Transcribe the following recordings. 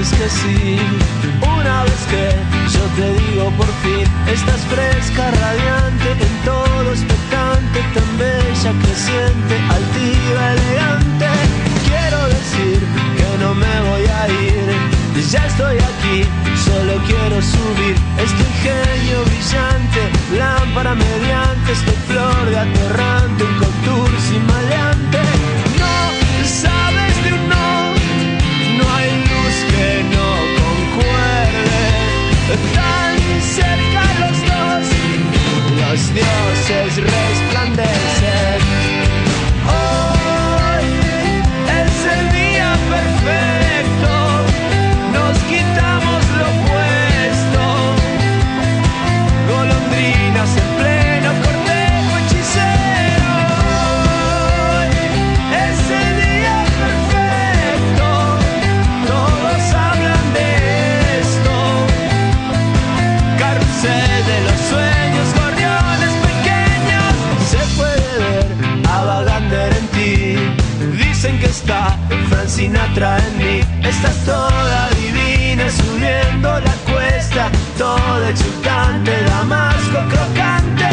dices que sí. Una vez que yo te digo por fin, estás fresca, radiante, en todo expectante, tan bella, creciente, altiva, elegante. Quiero decir que no me voy a ir, ya estoy aquí, solo quiero subir. Este ingenio brillante, lámpara mediante, estoy flor de atorrante, un contursi maleante. No sabes de un no, no hay luz que no concuerde. Tan cerca los dos, los dioses resplandecen. Hoy es el día perfecto, nos quitamos lo puesto. Golondrinas en pleno cortejo hechicero. Hoy es el día perfecto, todos hablan de esto. Carrusel de los sueños, gorriones pequeños. Se puede ver a Vagander en ti. Dicen que está Frank Sinatra en mí. Estás toda divina subiendo la cuesta, toda exultante, damasco crocante.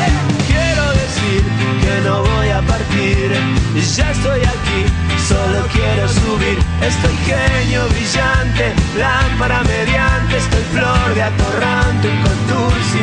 Quiero decir que no voy a partir, ya estoy aquí, solo quiero subir. Estoy genio brillante, lámpara mediante, estoy flor de atorrante, un contursi